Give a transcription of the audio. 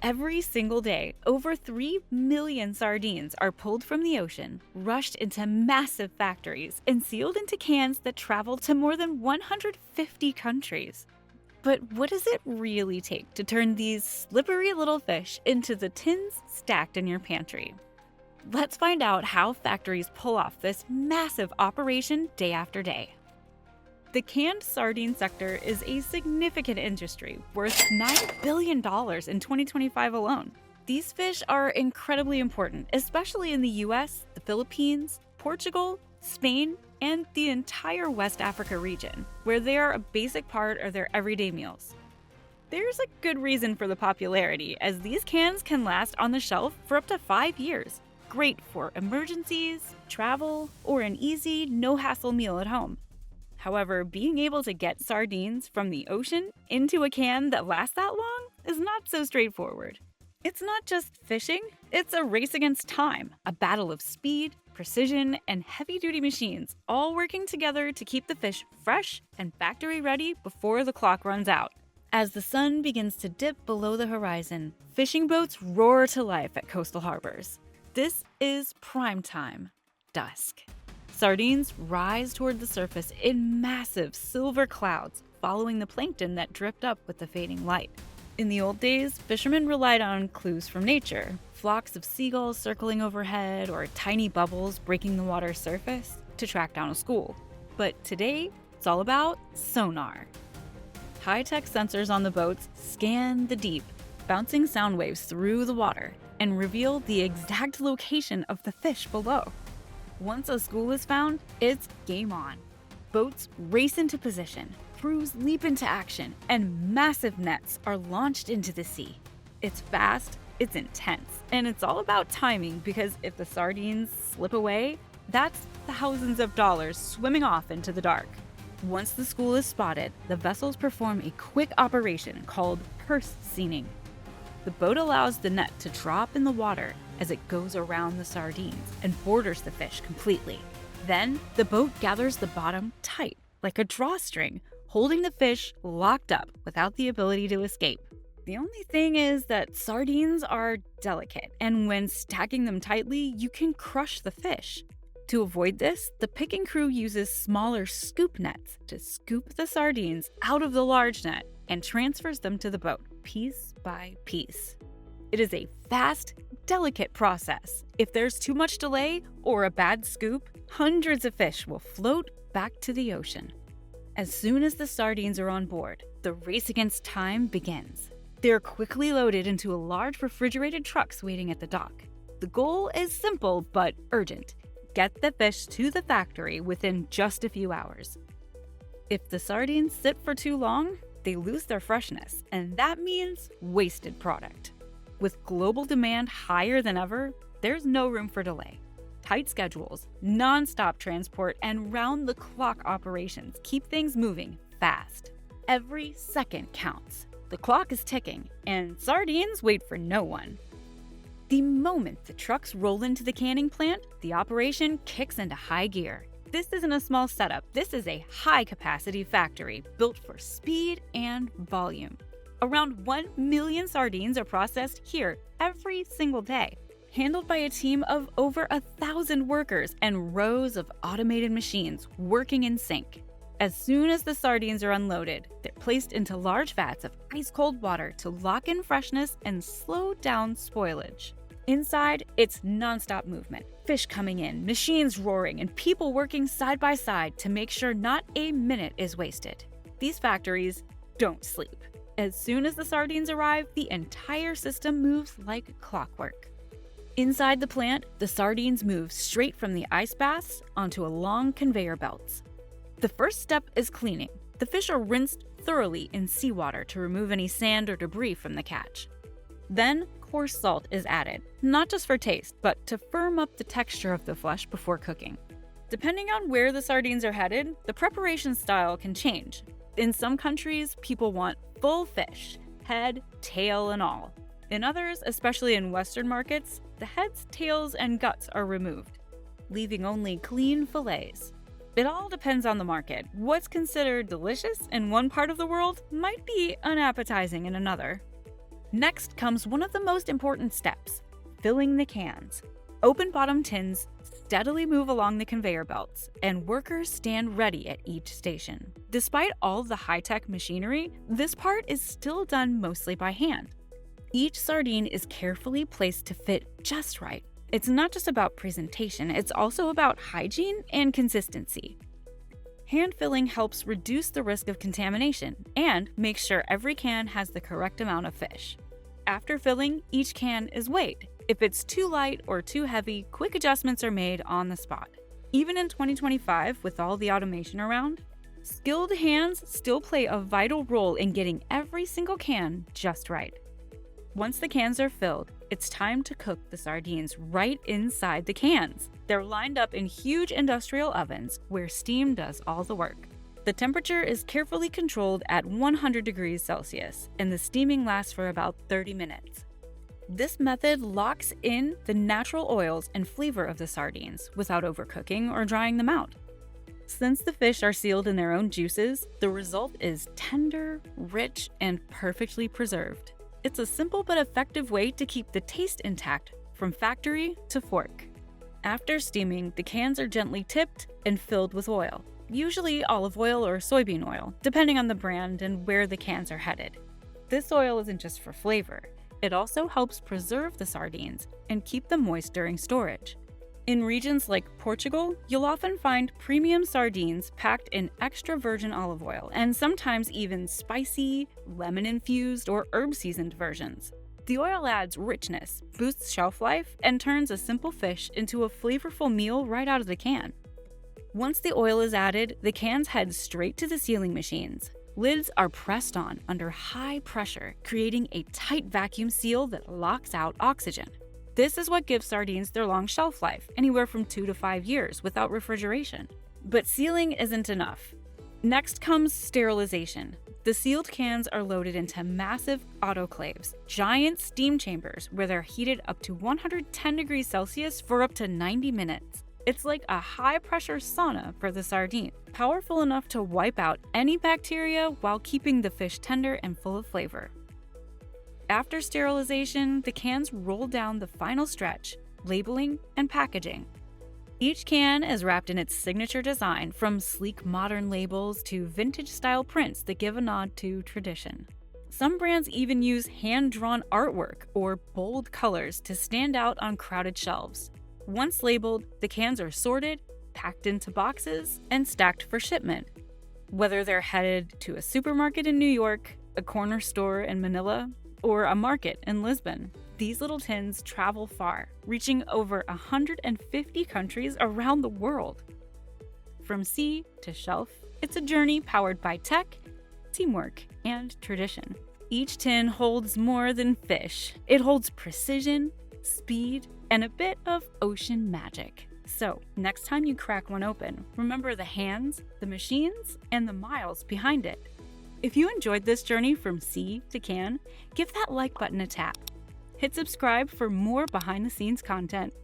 Every single day, over 3 million sardines are pulled from the ocean, rushed into massive factories, and sealed into cans that travel to more than 150 countries. But what does it really take to turn these slippery little fish into the tins stacked in your pantry? Let's find out how factories pull off this massive operation day after day. The canned sardine sector is a significant industry, worth $9 billion in 2025 alone. These fish are incredibly important, especially in the US, the Philippines, Portugal, Spain, and the entire West Africa region, where they are a basic part of their everyday meals. There's a good reason for the popularity, as these cans can last on the shelf for up to 5 years. Great for emergencies, travel, or an easy, no-hassle meal at home. However, being able to get sardines from the ocean into a can that lasts that long is not so straightforward. It's not just fishing, it's a race against time, a battle of speed, precision, and heavy-duty machines, all working together to keep the fish fresh and factory-ready before the clock runs out. As the sun begins to dip below the horizon, fishing boats roar to life at coastal harbors. This is prime time, dusk. Sardines rise toward the surface in massive silver clouds, following the plankton that dripped up with the fading light. In the old days, fishermen relied on clues from nature, flocks of seagulls circling overhead or tiny bubbles breaking the water's surface to track down a school. But today, it's all about sonar. High-tech sensors on the boats scan the deep, bouncing sound waves through the water, and reveal the exact location of the fish below. Once a school is found, it's game on. Boats race into position, crews leap into action, and massive nets are launched into the sea. It's fast, it's intense, and it's all about timing, because if the sardines slip away, that's thousands of dollars swimming off into the dark. Once the school is spotted, the vessels perform a quick operation called purse seining. The boat allows the net to drop in the water as it goes around the sardines and borders the fish completely. Then, the boat gathers the bottom tight, like a drawstring, holding the fish locked up without the ability to escape. The only thing is that sardines are delicate, and when stacking them tightly, you can crush the fish. To avoid this, the picking crew uses smaller scoop nets to scoop the sardines out of the large net and transfers them to the boat, piece by piece. It is a fast, delicate process. If there's too much delay or a bad scoop, hundreds of fish will float back to the ocean. As soon as the sardines are on board, the race against time begins. They're quickly loaded into large refrigerated trucks waiting at the dock. The goal is simple but urgent. Get the fish to the factory within just a few hours. If the sardines sit for too long, they lose their freshness, and that means wasted product. With global demand higher than ever, there's no room for delay. Tight schedules, non-stop transport, and round-the-clock operations keep things moving fast. Every second counts. The clock is ticking, and sardines wait for no one. The moment the trucks roll into the canning plant, the operation kicks into high gear. This isn't a small setup, this is a high-capacity factory built for speed and volume. Around 1 million sardines are processed here every single day, handled by a team of over 1,000 workers and rows of automated machines working in sync. As soon as the sardines are unloaded, they're placed into large vats of ice-cold water to lock in freshness and slow down spoilage. Inside, it's non-stop movement. Fish coming in, machines roaring, and people working side by side to make sure not a minute is wasted. These factories don't sleep. As soon as the sardines arrive, the entire system moves like clockwork. Inside the plant, the sardines move straight from the ice baths onto a long conveyor belts. The first step is cleaning. The fish are rinsed thoroughly in seawater to remove any sand or debris from the catch. Then, coarse salt is added, not just for taste, but to firm up the texture of the flesh before cooking. Depending on where the sardines are headed, the preparation style can change. In some countries, people want full fish, head, tail, and all. In others, especially in Western markets, the heads, tails, and guts are removed, leaving only clean fillets. It all depends on the market. What's considered delicious in one part of the world might be unappetizing in another. Next comes one of the most important steps, filling the cans. Open bottom tins steadily move along the conveyor belts, and workers stand ready at each station. Despite all the high-tech machinery, this part is still done mostly by hand. Each sardine is carefully placed to fit just right. It's not just about presentation, it's also about hygiene and consistency. Hand filling helps reduce the risk of contamination and makes sure every can has the correct amount of fish. After filling, each can is weighed. If it's too light or too heavy, quick adjustments are made on the spot. Even in 2025, with all the automation around, skilled hands still play a vital role in getting every single can just right. Once the cans are filled, it's time to cook the sardines right inside the cans. They're lined up in huge industrial ovens where steam does all the work. The temperature is carefully controlled at 100 degrees Celsius, and the steaming lasts for about 30 minutes. This method locks in the natural oils and flavor of the sardines without overcooking or drying them out. Since the fish are sealed in their own juices, the result is tender, rich, and perfectly preserved. It's a simple but effective way to keep the taste intact from factory to fork. After steaming, the cans are gently tipped and filled with oil, usually olive oil or soybean oil, depending on the brand and where the cans are headed. This oil isn't just for flavor, it also helps preserve the sardines and keep them moist during storage. In regions like Portugal, you'll often find premium sardines packed in extra virgin olive oil, and sometimes even spicy, lemon-infused, or herb-seasoned versions. The oil adds richness, boosts shelf life, and turns a simple fish into a flavorful meal right out of the can. Once the oil is added, the cans head straight to the sealing machines. Lids are pressed on under high pressure, creating a tight vacuum seal that locks out oxygen. This is what gives sardines their long shelf life, anywhere from 2 to 5 years without refrigeration. But sealing isn't enough. Next comes sterilization. The sealed cans are loaded into massive autoclaves, giant steam chambers where they're heated up to 110 degrees Celsius for up to 90 minutes. It's like a high-pressure sauna for the sardine, powerful enough to wipe out any bacteria while keeping the fish tender and full of flavor. After sterilization, the cans roll down the final stretch, labeling and packaging. Each can is wrapped in its signature design, from sleek modern labels to vintage-style prints that give a nod to tradition. Some brands even use hand-drawn artwork or bold colors to stand out on crowded shelves. Once labeled, the cans are sorted, packed into boxes, and stacked for shipment. Whether they're headed to a supermarket in New York, a corner store in Manila, or a market in Lisbon, these little tins travel far, reaching over 150 countries around the world. From sea to shelf, it's a journey powered by tech, teamwork, and tradition. Each tin holds more than fish. It holds precision, speed, and a bit of ocean magic. So, next time you crack one open, remember the hands, the machines, and the miles behind it. If you enjoyed this journey from sea to can, give that like button a tap. Hit subscribe for more behind-the-scenes content.